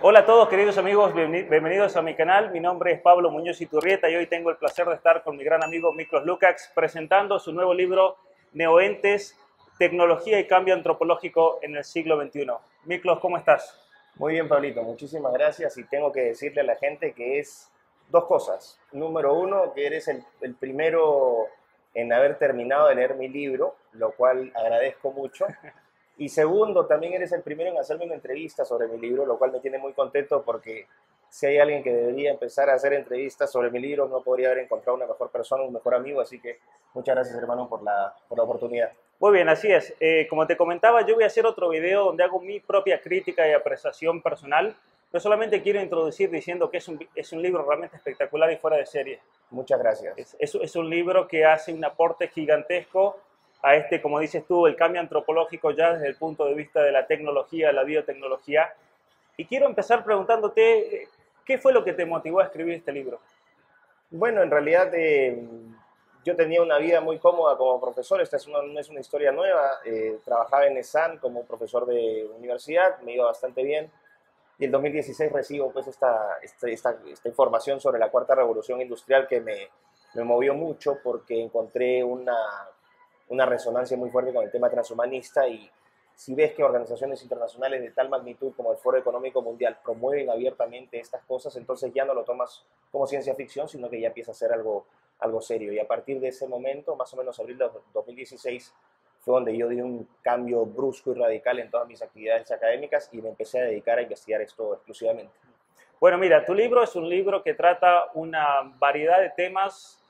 Hola a todos, queridos amigos, bienvenidos a mi canal. Mi nombre es Pablo Muñoz Iturrieta y hoy tengo el placer de estar con mi gran amigo Miklos Lukács presentando su nuevo libro Neoentes, Tecnología y Cambio Antropológico en el siglo XXI. Miklos, ¿cómo estás? Muy bien, Pablito, muchísimas gracias y tengo que decirle a la gente que es dos cosas. Número uno, que eres el primero en haber terminado de leer mi libro, lo cual agradezco mucho. Y segundo, también eres el primero en hacerme una entrevista sobre mi libro, lo cual me tiene muy contento porque si hay alguien que debería empezar a hacer entrevistas sobre mi libro, no podría haber encontrado una mejor persona, un mejor amigo. Así que muchas gracias, hermano, por la oportunidad. Muy bien, así es. Como te comentaba, yo voy a hacer otro video donde hago mi propia crítica y apreciación personal. Yo solamente quiero introducir diciendo que es un libro realmente espectacular y fuera de serie. Muchas gracias. Es un libro que hace un aporte gigantesco a este, como dices tú, el cambio antropológico ya desde el punto de vista de la tecnología, la biotecnología. Y quiero empezar preguntándote, ¿qué fue lo que te motivó a escribir este libro? Bueno, en realidad yo tenía una vida muy cómoda como profesor. Esta no es una historia nueva. Trabajaba en ESAN como profesor de universidad, me iba bastante bien. Y en 2016 recibo pues esta información sobre la cuarta revolución industrial que me movió mucho porque encontré una resonancia muy fuerte con el tema transhumanista. Y si ves que organizaciones internacionales de tal magnitud como el Foro Económico Mundial promueven abiertamente estas cosas, entonces ya no lo tomas como ciencia ficción, sino que ya empieza a ser algo serio. Y a partir de ese momento, más o menos abril de 2016, fue donde yo di un cambio brusco y radical en todas mis actividades académicas y me empecé a dedicar a investigar esto exclusivamente. Bueno, mira, tu libro es un libro que trata una variedad de temas,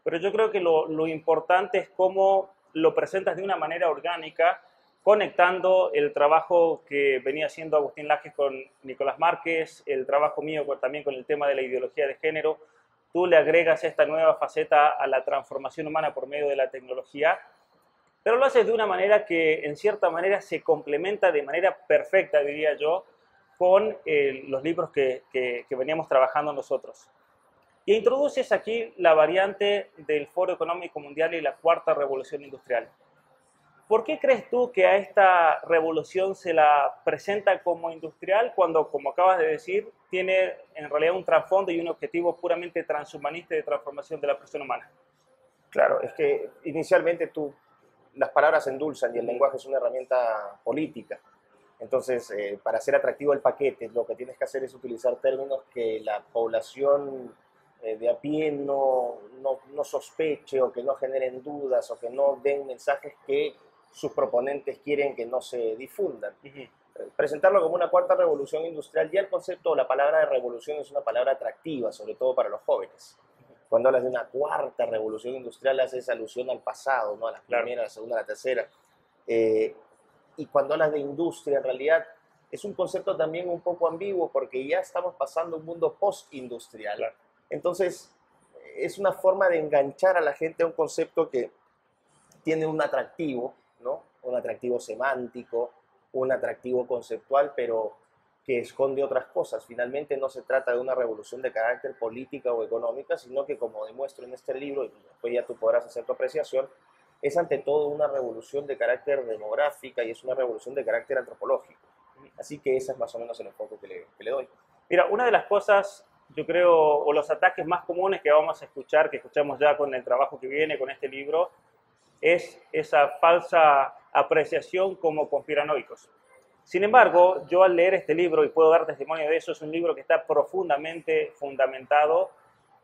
pero yo creo que lo importante es cómo lo presentas de una manera orgánica, conectando el trabajo que venía haciendo Agustín Lajes con Nicolás Márquez, el trabajo mío también con el tema de la ideología de género. Tú le agregas esta nueva faceta a la transformación humana por medio de la tecnología, pero lo haces de una manera que en cierta manera se complementa de manera perfecta, diría yo, con los libros que veníamos trabajando nosotros. Y introduces aquí la variante del Foro Económico Mundial y la cuarta revolución industrial. ¿Por qué crees tú que a esta revolución se la presenta como industrial cuando, como acabas de decir, tiene en realidad un trasfondo y un objetivo puramente transhumanista y de transformación de la persona humana? Claro, es que inicialmente las palabras endulzan y el lenguaje es una herramienta política. Entonces, para hacer atractivo el paquete, lo que tienes que hacer es utilizar términos que la población de a pie no sospeche o que no generen dudas o que no den mensajes que sus proponentes quieren que no se difundan. Presentarlo como una cuarta revolución industrial, ya el concepto o la palabra de revolución es una palabra atractiva, sobre todo para los jóvenes. Cuando hablas de una cuarta revolución industrial, haces alusión al pasado, ¿no? A la primera, la segunda, la tercera. Y cuando hablas de industria, en realidad es un concepto también un poco ambiguo porque ya estamos pasando a un mundo post-industrial. Claro. Entonces, es una forma de enganchar a la gente a un concepto que tiene un atractivo, ¿no? Un atractivo semántico, un atractivo conceptual, pero que esconde otras cosas. Finalmente no se trata de una revolución de carácter política o económica, sino que, como demuestro en este libro, y después ya tú podrás hacer tu apreciación, es ante todo una revolución de carácter demográfica y es una revolución de carácter antropológico. Así que ese es más o menos el enfoque que le doy. Mira, una de las cosas, yo creo, o los ataques más comunes que vamos a escuchar, que escuchamos ya con el trabajo que viene, con este libro, es esa falsa apreciación como conspiranoicos. Sin embargo, yo al leer este libro, y puedo dar testimonio de eso, es un libro que está profundamente fundamentado,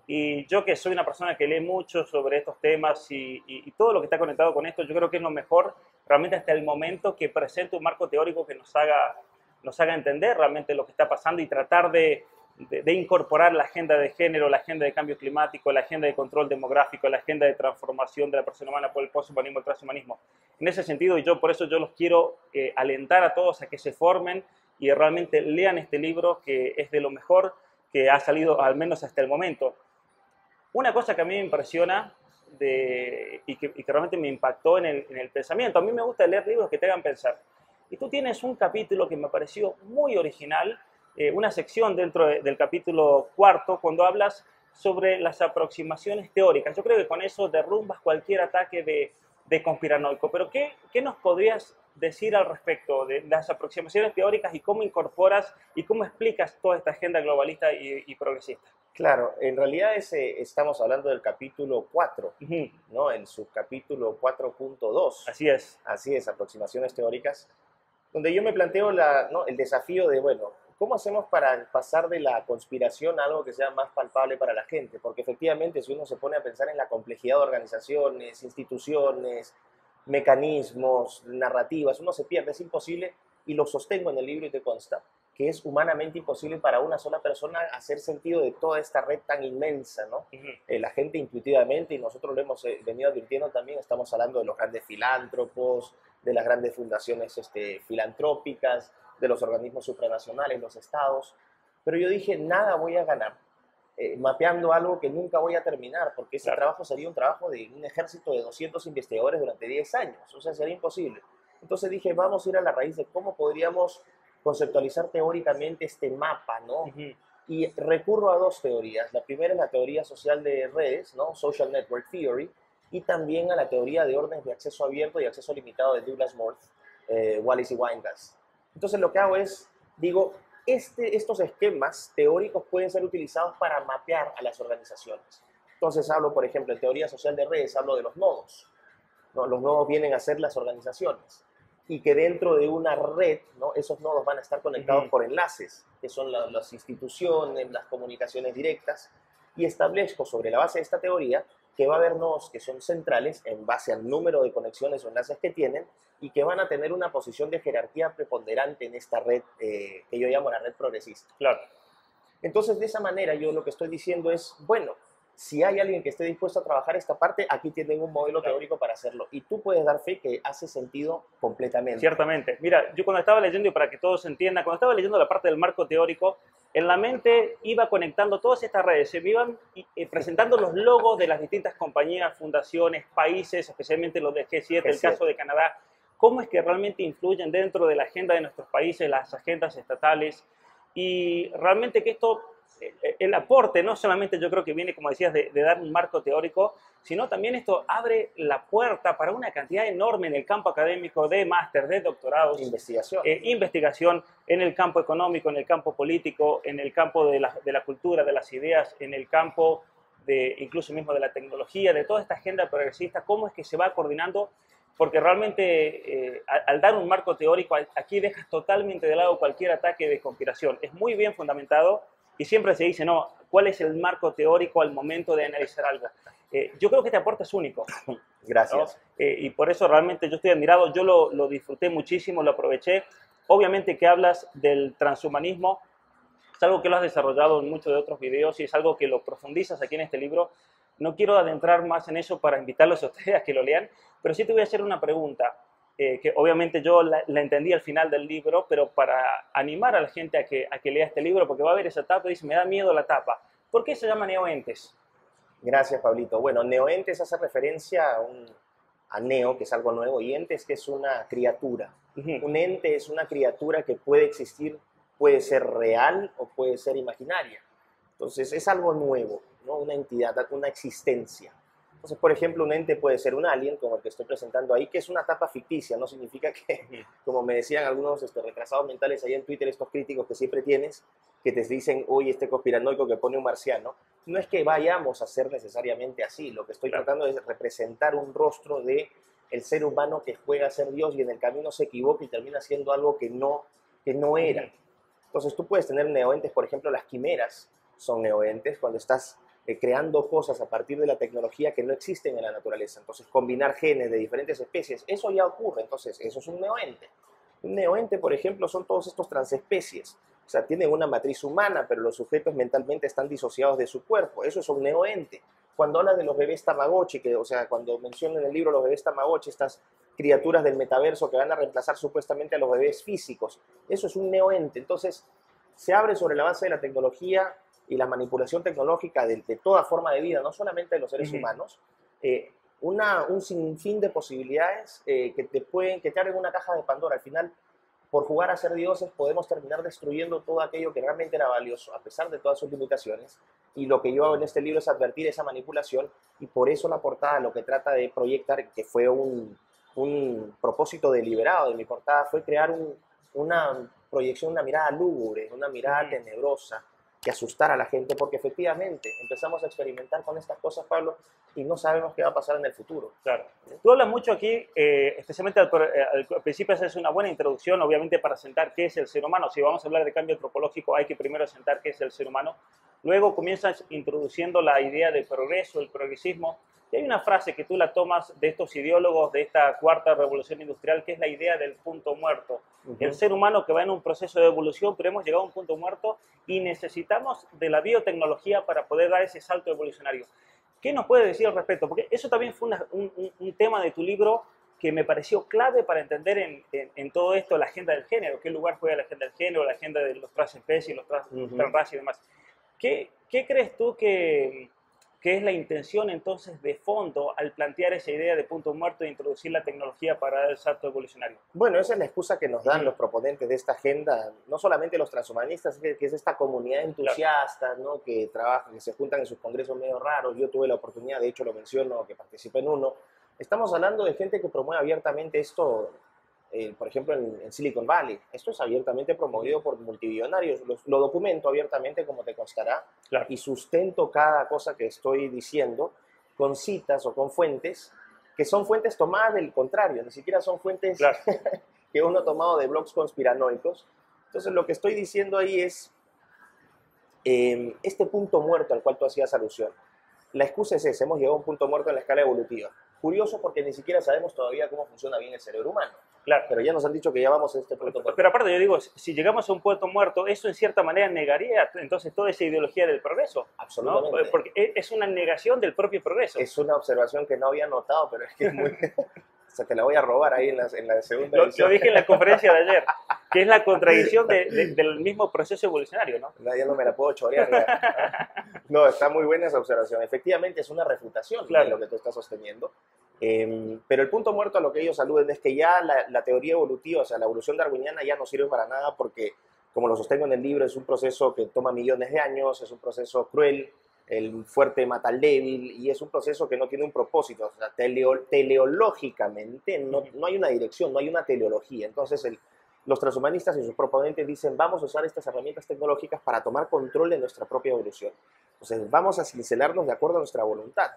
y yo que soy una persona que lee mucho sobre estos temas y todo lo que está conectado con esto, yo creo que es lo mejor realmente hasta el momento que presente un marco teórico que nos haga entender realmente lo que está pasando y tratar de incorporar la agenda de género, la agenda de cambio climático, la agenda de control demográfico, la agenda de transformación de la persona humana por el posthumanismo, el transhumanismo. En ese sentido, y por eso yo los quiero alentar a todos a que se formen y realmente lean este libro, que es de lo mejor que ha salido, al menos hasta el momento. Una cosa que a mí me impresiona y que realmente me impactó en el pensamiento, a mí me gusta leer libros que te hagan pensar. Y tú tienes un capítulo que me pareció muy original, una sección dentro del capítulo cuarto, cuando hablas sobre las aproximaciones teóricas. Yo creo que con eso derrumbas cualquier ataque de conspiranoico. Pero ¿qué nos podrías decir al respecto de las aproximaciones teóricas y cómo incorporas y cómo explicas toda esta agenda globalista y progresista? Claro, en realidad estamos hablando del capítulo 4, Ujú. ¿no? El subcapítulo 4.2. Así es. Así es, aproximaciones teóricas, donde yo me planteo ¿no? el desafío de, bueno, ¿cómo hacemos para pasar de la conspiración a algo que sea más palpable para la gente? Porque efectivamente, si uno se pone a pensar en la complejidad de organizaciones, instituciones, mecanismos, narrativas, uno se pierde, es imposible, y lo sostengo en el libro y te consta, que es humanamente imposible para una sola persona hacer sentido de toda esta red tan inmensa, ¿no? Ujú. La gente intuitivamente, y nosotros lo hemos venido advirtiendo también, estamos hablando de los grandes filántropos, de las grandes fundaciones filantrópicas, de los organismos supranacionales, los estados, pero yo dije, nada voy a ganar mapeando algo que nunca voy a terminar, porque ese trabajo sería un trabajo de un ejército de 200 investigadores durante 10 años, o sea, sería imposible. Entonces dije, vamos a ir a la raíz de cómo podríamos conceptualizar teóricamente este mapa, ¿no? Ujú. Y recurro a dos teorías. La primera es la teoría social de redes, ¿no? Social Network Theory, y también a la teoría de órdenes de acceso abierto y acceso limitado de Douglas North, Wallace y Weingast. Entonces lo que hago es, digo, estos esquemas teóricos pueden ser utilizados para mapear a las organizaciones. Entonces hablo, por ejemplo, en teoría social de redes, hablo de los nodos, ¿no? Los nodos vienen a ser las organizaciones y que dentro de una red, ¿no? Esos nodos van a estar conectados por enlaces, que son las instituciones, las comunicaciones directas, y establezco sobre la base de esta teoría que va a haber nodos que son centrales en base al número de conexiones o enlaces que tienen y que van a tener una posición de jerarquía preponderante en esta red que yo llamo la red progresista. Claro. Entonces, de esa manera, yo lo que estoy diciendo es, bueno, si hay alguien que esté dispuesto a trabajar esta parte, aquí tienen un modelo teórico para hacerlo. Y tú puedes dar fe que hace sentido completamente. Ciertamente. Mira, yo cuando estaba leyendo, y para que todos entiendan, cuando estaba leyendo la parte del marco teórico, en la mente iba conectando todas estas redes, se me iban presentando los logos de las distintas compañías, fundaciones, países, especialmente los de G7, el caso de Canadá, cómo es que realmente influyen dentro de la agenda de nuestros países, las agendas estatales, y realmente que esto, el aporte, no solamente yo creo que viene, como decías, de dar un marco teórico, sino también esto abre la puerta para una cantidad enorme en el campo académico de máster, de doctorados, investigación en el campo económico, en el campo político, en el campo de la cultura, de las ideas, en el campo de incluso mismo de la tecnología, de toda esta agenda progresista, cómo es que se va coordinando, porque realmente al dar un marco teórico, aquí dejas totalmente de lado cualquier ataque de conspiración. Es muy bien fundamentado y siempre se dice, no, ¿cuál es el marco teórico al momento de analizar algo? Yo creo que este aporte es único. Gracias. ¿No? Y por eso realmente yo estoy admirado, yo lo disfruté muchísimo, lo aproveché. Obviamente que hablas del transhumanismo, es algo que lo has desarrollado en muchos de otros videos y es algo que lo profundizas aquí en este libro. No quiero adentrar más en eso para invitarlos a ustedes a que lo lean, pero sí te voy a hacer una pregunta, que obviamente yo la entendí al final del libro, pero para animar a la gente a que lea este libro, porque va a ver esa tapa y dice, me da miedo la tapa. ¿Por qué se llama neoentes? Gracias, Pablito. Bueno, neoentes hace referencia a neo, que es algo nuevo, y entes, que es una criatura. Un ente es una criatura que puede existir, puede ser real o puede ser imaginaria. Entonces, es algo nuevo, ¿no? Una entidad, una existencia. Entonces, por ejemplo, un ente puede ser un alien, como el que estoy presentando ahí, que es una etapa ficticia, no significa que, como me decían algunos retrasados mentales ahí en Twitter, estos críticos que siempre tienes, que te dicen, oye, este conspiranoico que pone un marciano, no es que vayamos a ser necesariamente así, lo que estoy tratando es representar un rostro de el ser humano que juega a ser Dios y en el camino se equivoca y termina siendo algo que no era. Entonces tú puedes tener neoentes, por ejemplo, las quimeras son neoentes cuando estás creando cosas a partir de la tecnología que no existen en la naturaleza. Entonces combinar genes de diferentes especies, eso ya ocurre, entonces eso es un neoente. Un neoente, por ejemplo, son todos estos transespecies. O sea, tienen una matriz humana, pero los sujetos mentalmente están disociados de su cuerpo. Eso es un neoente. Cuando hablas de los bebés Tamagotchi, o sea, cuando mencionan en el libro los bebés Tamagotchi, estas criaturas del metaverso que van a reemplazar supuestamente a los bebés físicos, eso es un neoente. Entonces, se abre sobre la base de la tecnología y la manipulación tecnológica de toda forma de vida, no solamente de los seres humanos, un sinfín de posibilidades que te abren una caja de Pandora. Al final, por jugar a ser dioses, podemos terminar destruyendo todo aquello que realmente era valioso, a pesar de todas sus limitaciones. Y lo que yo hago en este libro es advertir esa manipulación, y por eso la portada lo que trata de proyectar, que fue un un propósito deliberado de mi portada fue crear una proyección, una mirada lúgubre, una mirada tenebrosa, que asustara a la gente, porque efectivamente empezamos a experimentar con estas cosas, Pablo, y no sabemos qué va a pasar en el futuro. Claro. Tú hablas mucho aquí, especialmente al principio haces una buena introducción, obviamente para sentar qué es el ser humano. Si vamos a hablar de cambio antropológico, hay que primero sentar qué es el ser humano. Luego comienzas introduciendo la idea del progreso, el progresismo. Y hay una frase que tú la tomas de estos ideólogos de esta cuarta revolución industrial, que es la idea del punto muerto. El ser humano que va en un proceso de evolución, pero hemos llegado a un punto muerto y necesitamos de la biotecnología para poder dar ese salto evolucionario. ¿Qué nos puedes decir al respecto? Porque eso también fue un tema de tu libro que me pareció clave para entender en todo esto la agenda del género. ¿Qué lugar juega la agenda del género, la agenda de los transespecies, los transrazas y demás? ¿Qué crees tú que es la intención entonces de fondo al plantear esa idea de punto muerto e introducir la tecnología para dar el salto evolucionario? Bueno, esa es la excusa que nos dan los proponentes de esta agenda, no solamente los transhumanistas, que es esta comunidad entusiasta, ¿no? Que trabaja, que se juntan en sus congresos medio raros. Yo tuve la oportunidad, de hecho lo menciono, que participé en uno. Estamos hablando de gente que promueve abiertamente esto, por ejemplo, en Silicon Valley. Esto es abiertamente promovido por multimillonarios. Lo documento abiertamente, como te constará, y sustento cada cosa que estoy diciendo con citas o con fuentes que son fuentes tomadas del contrario, ni siquiera son fuentes que uno ha tomado de blogs conspiranoicos. Entonces, lo que estoy diciendo ahí es este punto muerto al cual tú hacías alusión. La excusa es esa: hemos llegado a un punto muerto en la escala evolutiva. Curioso, porque ni siquiera sabemos todavía cómo funciona bien el cerebro humano. Claro. Pero ya nos han dicho que ya vamos a este punto muerto. Pero aparte, yo digo, si llegamos a un punto muerto, eso en cierta manera negaría entonces toda esa ideología del progreso. Absolutamente. ¿No? Porque es una negación del propio progreso. Es una observación que no había notado, pero es que es muy... O sea, te la voy a robar ahí en la segunda edición. Lo dije en la conferencia de ayer, que es la contradicción del mismo proceso evolucionario, ¿no? Ya no me la puedo chorear. Ya. No, está muy buena esa observación. Efectivamente, es una refutación de lo que tú estás sosteniendo. Pero el punto muerto a lo que ellos aluden es que ya la teoría evolutiva, o sea, la evolución darwiniana ya no sirve para nada, porque, como lo sostengo en el libro, es un proceso que toma millones de años, es un proceso cruel, el fuerte mata al débil, y es un proceso que no tiene un propósito. O sea, teleológicamente no hay una dirección, no hay una teleología. Entonces, los transhumanistas y sus proponentes dicen: vamos a usar estas herramientas tecnológicas para tomar control de nuestra propia evolución. Entonces, vamos a cincelarnos de acuerdo a nuestra voluntad.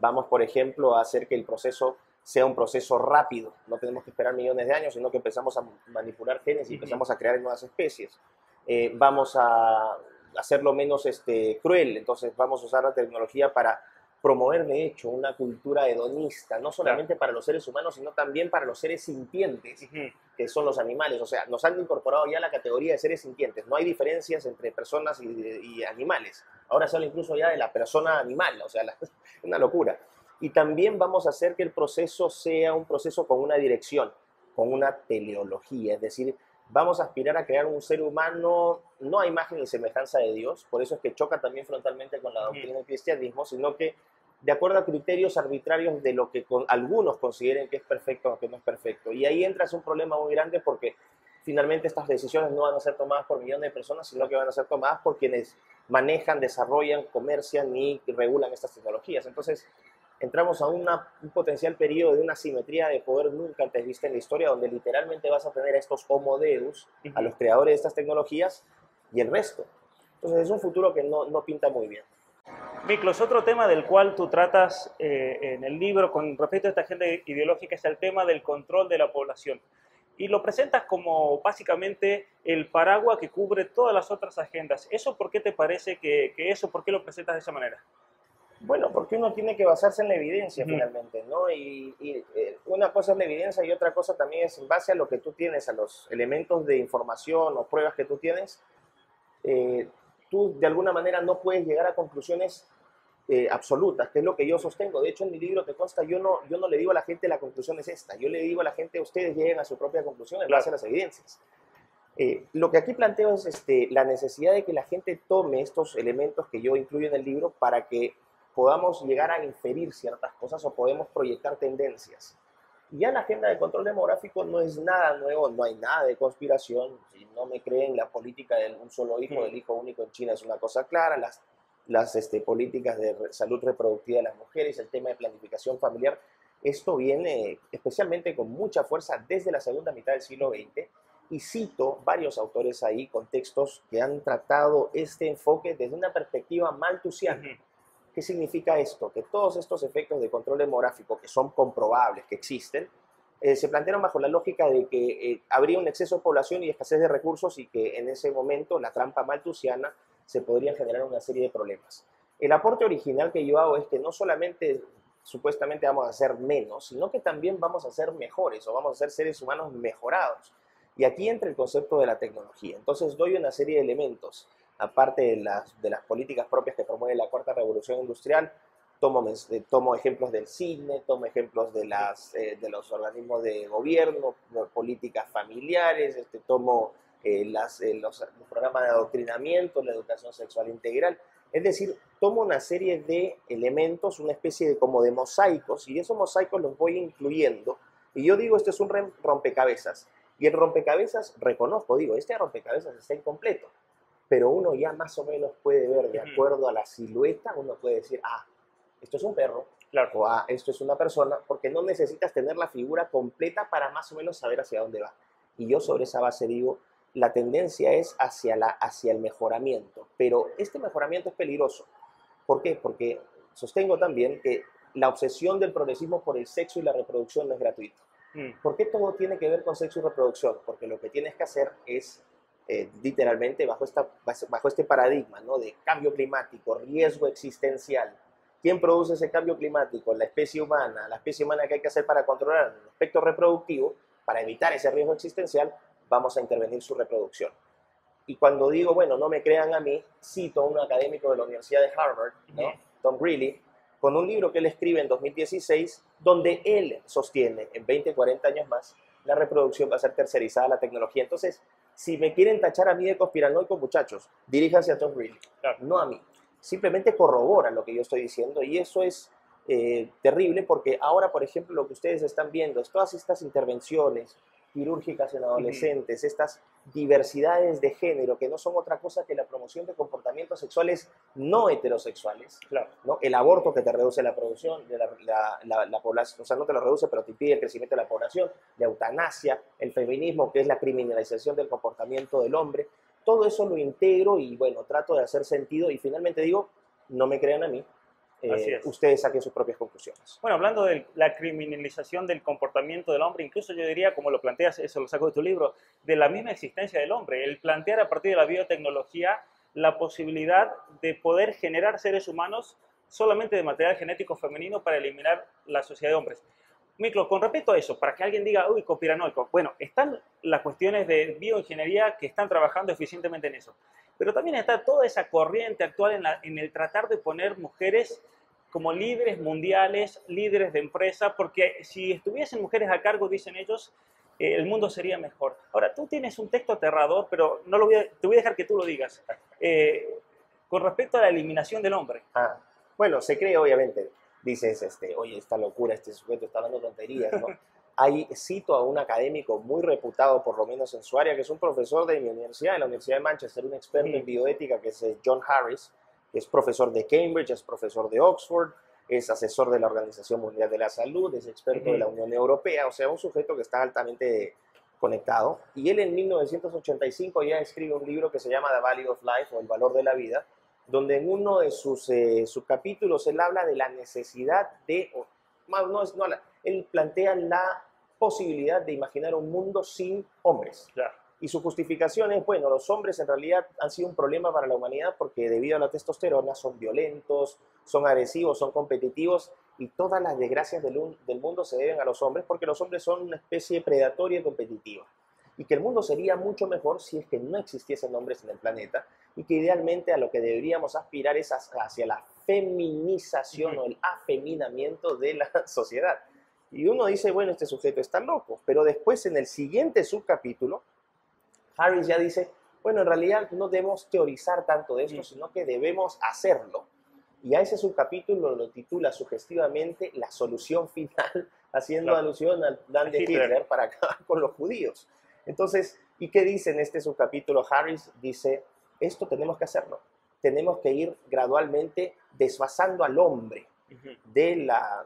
Vamos, por ejemplo, a hacer que el proceso sea un proceso rápido. No tenemos que esperar millones de años, sino que empezamos a manipular genes y empezamos a crear nuevas especies. Vamos a hacerlo menos cruel. Entonces, vamos a usar la tecnología para promover, de hecho, una cultura hedonista, no solamente para los seres humanos, sino también para los seres sintientes, que son los animales. O sea, nos han incorporado ya la categoría de seres sintientes. No hay diferencias entre personas y animales. Ahora se habla incluso ya de la persona animal, o sea, una locura. Y también vamos a hacer que el proceso sea un proceso con una dirección, con una teleología, es decir, vamos a aspirar a crear un ser humano no a imagen y semejanza de Dios. Por eso es que choca también frontalmente con la doctrina del cristianismo, sino que de acuerdo a criterios arbitrarios de lo que algunos consideren que es perfecto o que no es perfecto. Y ahí entras un problema muy grande, porque finalmente estas decisiones no van a ser tomadas por millones de personas, sino que van a ser tomadas por quienes manejan, desarrollan, comercian y regulan estas tecnologías. Entonces, entramos a un potencial periodo de una asimetría de poder nunca antes vista en la historia, donde literalmente vas a tener a estos homo deus, a los creadores de estas tecnologías, y el resto. Entonces, es un futuro que no pinta muy bien. Miklos, otro tema del cual tú tratas en el libro con respecto a esta agenda ideológica es el tema del control de la población. Y lo presentas como básicamente el paraguas que cubre todas las otras agendas. ¿Eso por qué te parece que eso, por qué lo presentas de esa manera? Bueno, porque uno tiene que basarse en la evidencia finalmente, ¿no? Y una cosa es la evidencia y otra cosa también es en base a lo que tú tienes, a los elementos de información o pruebas que tú tienes. Tú de alguna manera no puedes llegar a conclusiones absolutas, que es lo que yo sostengo. De hecho, en mi libro te consta, yo no le digo a la gente la conclusión es esta, yo le digo a la gente: ustedes lleguen a su propia conclusión en base a las evidencias. Lo que aquí planteo es la necesidad de que la gente tome estos elementos que yo incluyo en el libro para que podamos llegar a inferir ciertas cosas o podemos proyectar tendencias. Ya la agenda de control demográfico no es nada nuevo, no hay nada de conspiración. Si no me creen, la política del un solo hijo, del hijo único en China es una cosa clara, las políticas de salud reproductiva de las mujeres, el tema de planificación familiar, Esto viene especialmente con mucha fuerza desde la segunda mitad del siglo XX y cito varios autores ahí con textos que han tratado este enfoque desde una perspectiva malthusiana. ¿Qué significa esto? Que todos estos efectos de control demográfico que son comprobables, que existen, se plantearon bajo la lógica de que habría un exceso de población y escasez de recursos y que en ese momento la trampa malthusiana se podrían generar una serie de problemas. El aporte original que yo hago es que no solamente supuestamente vamos a ser menos, sino que también vamos a ser mejores o vamos a ser seres humanos mejorados. Y aquí entra el concepto de la tecnología. Entonces doy una serie de elementos, aparte de las políticas propias que promueve la Cuarta Revolución Industrial. Tomo ejemplos del cine, tomo ejemplos de los organismos de gobierno, políticas familiares, tomo los programas de adoctrinamiento, la educación sexual integral. Es decir, tomo una serie de elementos, una especie de como de mosaicos, y esos mosaicos los voy incluyendo. Y yo digo, este es un rompecabezas. Y el rompecabezas, reconozco, digo, este rompecabezas está incompleto. Pero uno ya más o menos puede ver, de acuerdo a la silueta, uno puede decir, esto es un perro, claro, o esto es una persona, porque no necesitas tener la figura completa para más o menos saber hacia dónde va. Y yo sobre esa base digo, la tendencia es hacia el mejoramiento, pero este mejoramiento es peligroso. ¿Por qué? Porque sostengo también que la obsesión del progresismo por el sexo y la reproducción no es gratuito. ¿Por qué todo tiene que ver con sexo y reproducción? Porque lo que tienes que hacer es, literalmente, bajo este paradigma, ¿no?, de cambio climático, riesgo existencial. ¿Quién produce ese cambio climático? La especie humana. La especie humana, ¿qué hay que hacer para controlar el aspecto reproductivo? Para evitar ese riesgo existencial, vamos a intervenir su reproducción. Y cuando digo, bueno, no me crean a mí, cito a un académico de la Universidad de Harvard, ¿no?, Tom Greeley, con un libro que él escribe en 2016, donde él sostiene en 20, 40 años más, la reproducción va a ser tercerizada a la tecnología. Entonces, si me quieren tachar a mí de conspiranoico, muchachos, diríjanse a Tom Greeley, claro, no a mí. Simplemente corrobora lo que yo estoy diciendo y eso es terrible porque ahora, por ejemplo, lo que ustedes están viendo es todas estas intervenciones quirúrgicas en adolescentes, estas diversidades de género que no son otra cosa que la promoción de comportamientos sexuales no heterosexuales, claro, ¿no? El aborto que te reduce la producción de la población, o sea, no te lo reduce, pero te impide el crecimiento de la población, la eutanasia, el feminismo, que es la criminalización del comportamiento del hombre. Todo eso lo integro y, bueno, trato de hacer sentido y finalmente digo, no me crean a mí, ustedes saquen sus propias conclusiones. Bueno, hablando de la criminalización del comportamiento del hombre, incluso yo diría, como lo planteas, eso lo saco de tu libro, de la misma existencia del hombre, el plantear a partir de la biotecnología la posibilidad de poder generar seres humanos solamente de material genético femenino para eliminar la sociedad de hombres. Miklo, con respecto a eso, para que alguien diga, uy, conspiranoico, bueno, están las cuestiones de bioingeniería que están trabajando eficientemente en eso, pero también está toda esa corriente actual en el tratar de poner mujeres como líderes mundiales, líderes de empresa, porque si estuviesen mujeres a cargo, dicen ellos, el mundo sería mejor. Ahora, tú tienes un texto aterrador, pero no te voy a dejar que tú lo digas, con respecto a la eliminación del hombre. Bueno, se cree, obviamente, dices, oye, esta locura, este sujeto está hablando tonterías, ¿no? Ahí cito a un académico muy reputado, por lo menos en su área, que es un profesor de mi universidad, de la Universidad de Manchester, un experto en bioética, que es John Harris, que es profesor de Cambridge, es profesor de Oxford, es asesor de la Organización Mundial de la Salud, es experto de la Unión Europea, o sea, un sujeto que está altamente conectado. Y él en 1985 ya escribe un libro que se llama The Value of Life, o El Valor de la Vida, donde en uno de sus capítulos él habla de la necesidad de, él plantea la posibilidad de imaginar un mundo sin hombres. Claro. Y su justificación es, bueno, los hombres en realidad han sido un problema para la humanidad porque debido a la testosterona son violentos, son agresivos, son competitivos y todas las desgracias del mundo se deben a los hombres porque los hombres son una especie predatoria y competitiva. Y que el mundo sería mucho mejor si es que no existiesen hombres en el planeta y que idealmente a lo que deberíamos aspirar es hacia la feminización o el afeminamiento de la sociedad. Y uno dice, bueno, este sujeto está loco, pero después en el siguiente subcapítulo, Harris ya dice, bueno, en realidad no debemos teorizar tanto de esto, sino que debemos hacerlo. Y a ese subcapítulo lo titula sugestivamente La solución final, haciendo alusión al plan de Hitler para acabar con los judíos. Entonces, ¿y qué dice en este subcapítulo Harris? Dice, esto tenemos que hacerlo. Tenemos que ir gradualmente desfasando al hombre.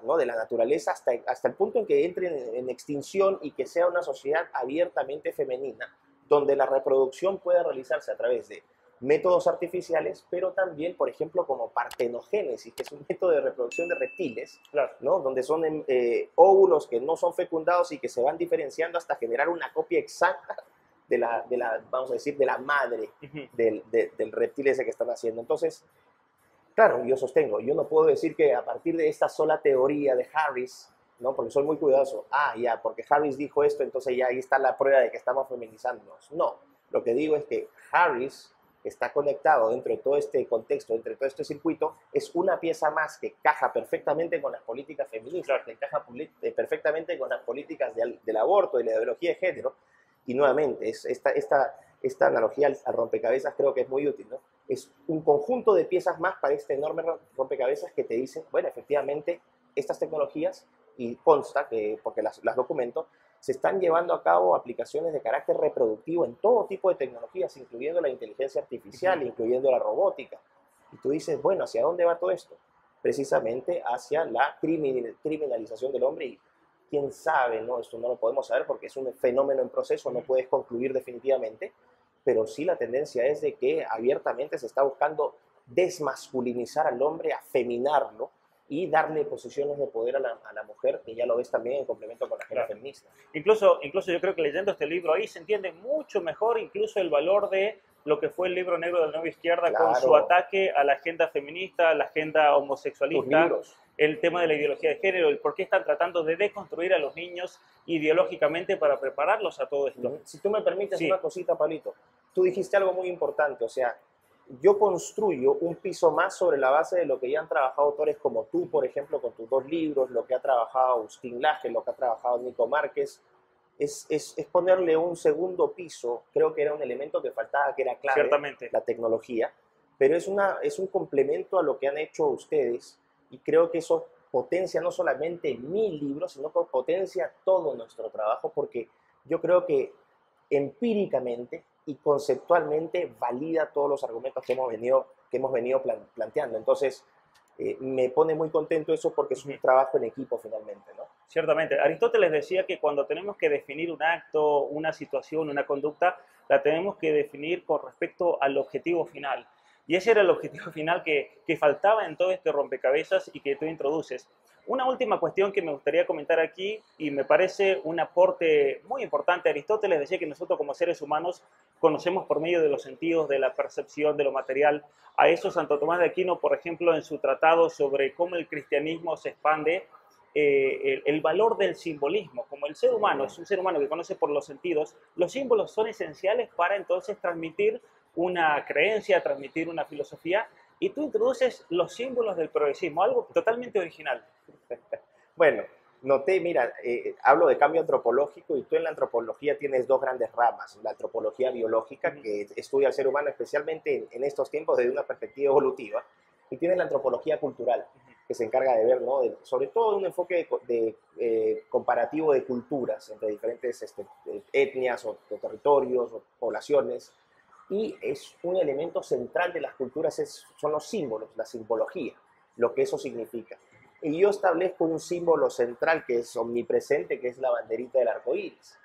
¿no? de la naturaleza hasta el punto en que entre en extinción y que sea una sociedad abiertamente femenina, donde la reproducción pueda realizarse a través de métodos artificiales, pero también, por ejemplo, como partenogénesis, que es un método de reproducción de reptiles, Claro. ¿no? Donde son óvulos que no son fecundados y que se van diferenciando hasta generar una copia exacta vamos a decir, de la madre del reptil ese que están haciendo. Entonces, claro, yo sostengo, yo no puedo decir que a partir de esta sola teoría de Harris, ¿no? Porque soy muy cuidadoso, ya, porque Harris dijo esto, entonces ya ahí está la prueba de que estamos feminizándonos. No, lo que digo es que Harris está conectado dentro de todo este contexto, dentro de todo este circuito, es una pieza más que caja perfectamente con las políticas feministas, que encaja perfectamente con las políticas del aborto y la ideología de género. Y nuevamente, esta analogía al rompecabezas creo que es muy útil, ¿no? Es un conjunto de piezas más para este enorme rompecabezas que te dicen, bueno, efectivamente, estas tecnologías, y consta que, porque las documento, se están llevando a cabo aplicaciones de carácter reproductivo en todo tipo de tecnologías, incluyendo la inteligencia artificial, incluyendo la robótica. Y tú dices, bueno, ¿hacia dónde va todo esto? Precisamente hacia la criminalización del hombre y quién sabe, ¿no? Esto no lo podemos saber porque es un fenómeno en proceso, no puedes concluir definitivamente, pero sí la tendencia es de que abiertamente se está buscando desmasculinizar al hombre, afeminarlo y darle posiciones de poder a la mujer, que ya lo ves también en complemento con la agenda feminista. Incluso yo creo que leyendo este libro ahí se entiende mucho mejor incluso el valor de lo que fue el libro negro de la nueva izquierda con su ataque a la agenda feminista, a la agenda homosexualista, el tema de la ideología de género, el por qué están tratando de deconstruir a los niños ideológicamente para prepararlos a todo esto. Si tú me permites una cosita, Pablito, tú dijiste algo muy importante, o sea, yo construyo un piso más sobre la base de lo que ya han trabajado autores como tú, por ejemplo, con tus 2 libros, lo que ha trabajado Agustín Laje, lo que ha trabajado Nico Márquez, es ponerle un segundo piso, creo que era un elemento que faltaba, que era clave, la tecnología, pero es un complemento a lo que han hecho ustedes y creo que eso potencia no solamente mi libro, sino que potencia todo nuestro trabajo, porque yo creo que empíricamente y conceptualmente valida todos los argumentos que hemos venido planteando. Entonces, me pone muy contento eso porque es un trabajo en equipo finalmente, ¿no? Ciertamente. Aristóteles decía que cuando tenemos que definir un acto, una situación, una conducta, la tenemos que definir con respecto al objetivo final. Y ese era el objetivo final que faltaba en todo este rompecabezas y que tú introduces. Una última cuestión que me gustaría comentar aquí, y me parece un aporte muy importante. Aristóteles decía que nosotros como seres humanos conocemos por medio de los sentidos, de la percepción, de lo material. A eso Santo Tomás de Aquino, por ejemplo, en su tratado sobre cómo el cristianismo se expande, el valor del simbolismo. Como el ser humano es un ser humano que conoce por los sentidos, los símbolos son esenciales para entonces transmitir una creencia, transmitir una filosofía, y tú introduces los símbolos del progresismo, algo totalmente original. Bueno, noté, mira, hablo de cambio antropológico y tú en la antropología tienes 2 grandes ramas. La antropología biológica, que estudia al ser humano especialmente en estos tiempos desde una perspectiva evolutiva, y tienes la antropología cultural, que se encarga de ver, ¿no? Sobre todo un enfoque comparativo de culturas entre diferentes etnias o territorios o poblaciones. Y es un elemento central de las culturas, son los símbolos, la simbología, lo que eso significa. Y yo establezco un símbolo central que es omnipresente, que es la banderita del arco iris.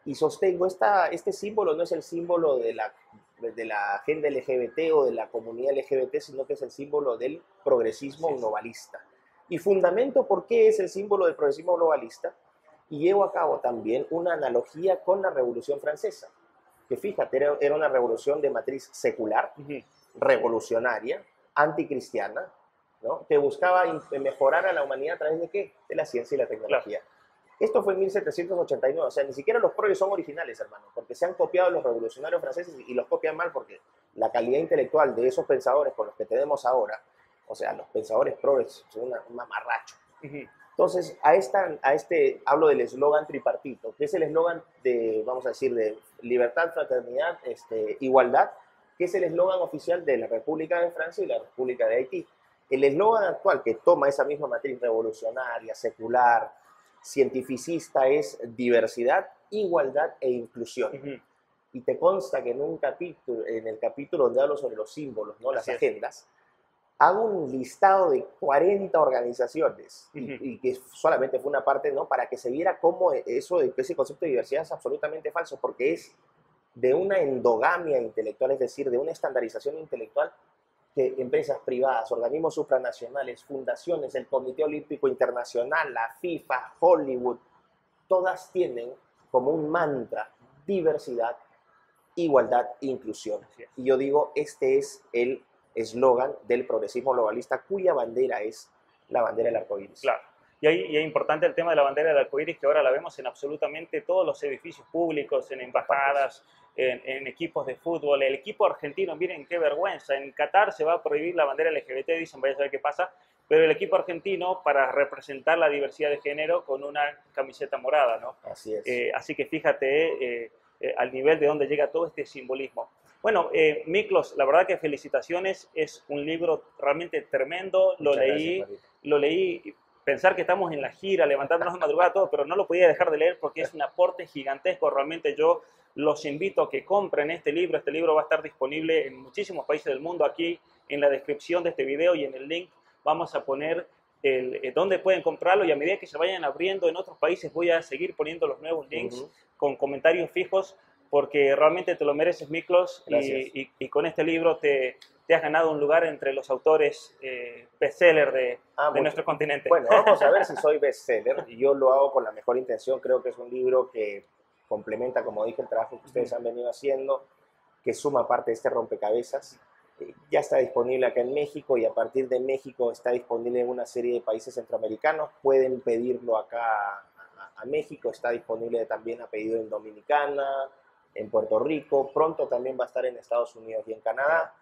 Y sostengo, este símbolo no es el símbolo de la agenda LGBT o de la comunidad LGBT, sino que es el símbolo del progresismo globalista. Y fundamento por qué es el símbolo del progresismo globalista, y llevo a cabo también una analogía con la Revolución Francesa, que fíjate, era una revolución de matriz secular, revolucionaria, anticristiana, ¿no? Que buscaba mejorar a la humanidad a través de ¿qué? De la ciencia y la tecnología. Esto fue en 1789, o sea, ni siquiera los progres son originales, hermano, porque se han copiado los revolucionarios franceses y los copian mal porque la calidad intelectual de esos pensadores con los que tenemos ahora, o sea, los pensadores progres son un mamarracho. Entonces, hablo del eslogan tripartito, que es el eslogan de, vamos a decir, de libertad, fraternidad, igualdad, que es el eslogan oficial de la República de Francia y la República de Haití. El eslogan actual que toma esa misma matriz revolucionaria, secular, cientificista es diversidad, igualdad e inclusión. Y te consta que en el capítulo donde hablo sobre los símbolos, ¿no? Las agendas, hago un listado de 40 organizaciones y que solamente fue una parte, ¿no? Para que se viera cómo ese concepto de diversidad es absolutamente falso, porque es de una endogamia intelectual, es decir, de una estandarización intelectual que empresas privadas, organismos supranacionales, fundaciones, el Comité Olímpico Internacional, la FIFA, Hollywood, todas tienen como un mantra diversidad, igualdad e inclusión. Y yo digo, este es el eslogan del progresismo globalista, cuya bandera es la bandera del arcoíris. Claro. Y ahí es importante el tema de la bandera del arcoíris, que ahora la vemos en absolutamente todos los edificios públicos, en embajadas, en equipos de fútbol. El equipo argentino, miren qué vergüenza, en Qatar se va a prohibir la bandera LGBT, dicen, vaya a saber qué pasa, pero el equipo argentino, para representar la diversidad de género, con una camiseta morada, ¿no? Así es. Así que fíjate al nivel de donde llega todo este simbolismo. Bueno, Miklos, la verdad que felicitaciones, es un libro realmente tremendo, lo leí, pensar que estamos en la gira, levantándonos de madrugada, todo, pero no lo podía dejar de leer porque es un aporte gigantesco. Realmente yo los invito a que compren este libro va a estar disponible en muchísimos países del mundo. Aquí en la descripción de este video y en el link vamos a poner dónde pueden comprarlo, y a medida que se vayan abriendo en otros países voy a seguir poniendo los nuevos links con comentarios fijos, porque realmente te lo mereces, Miklos, y con este libro te has ganado un lugar entre los autores bestseller de nuestro continente. Bueno, vamos a ver si soy bestseller. Yo lo hago con la mejor intención. Creo que es un libro que complementa, como dije, el trabajo que ustedes han venido haciendo, que suma parte de este rompecabezas. Ya está disponible acá en México, y a partir de México está disponible en una serie de países centroamericanos. Pueden pedirlo acá a México. Está disponible también a pedido en Dominicana, en Puerto Rico. Pronto también va a estar en Estados Unidos y en Canadá.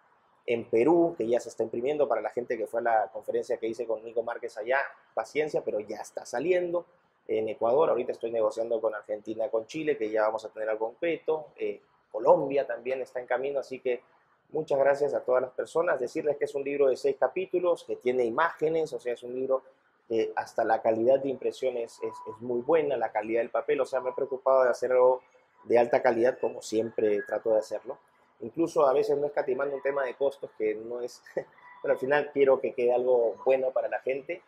En Perú, que ya se está imprimiendo. Para la gente que fue a la conferencia que hice con Nico Márquez allá, paciencia, pero ya está saliendo. En Ecuador, ahorita estoy negociando con Argentina, con Chile, que ya vamos a tener algo concreto. Colombia también está en camino, así que muchas gracias a todas las personas. Decirles que es un libro de 6 capítulos, que tiene imágenes, o sea, es un libro que hasta la calidad de impresión es muy buena, la calidad del papel, o sea, me he preocupado de hacer algo de alta calidad, como siempre trato de hacerlo. Incluso a veces no escatimando un tema de costos, que no es, pero al final quiero que quede algo bueno para la gente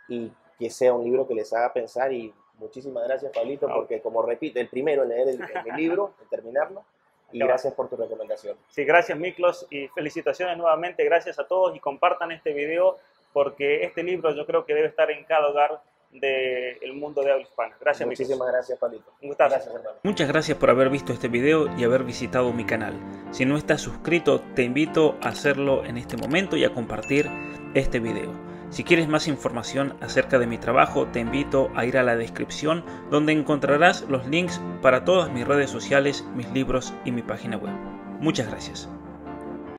y que sea un libro que les haga pensar. Y muchísimas gracias, Pablito, porque como repito, el primero en leer mi libro, en terminarlo, y gracias por tu recomendación. Sí, gracias, Miklos, y felicitaciones nuevamente, gracias a todos, y compartan este video, porque este libro yo creo que debe estar en cada hogar del mundo de habla hispana. Gracias, muchísimas gracias, Pablito. Un gustazo. Gracias, hermano. Muchas gracias por haber visto este video y haber visitado mi canal. Si no estás suscrito, te invito a hacerlo en este momento y a compartir este video. Si quieres más información acerca de mi trabajo, te invito a ir a la descripción, donde encontrarás los links para todas mis redes sociales, mis libros y mi página web. Muchas gracias.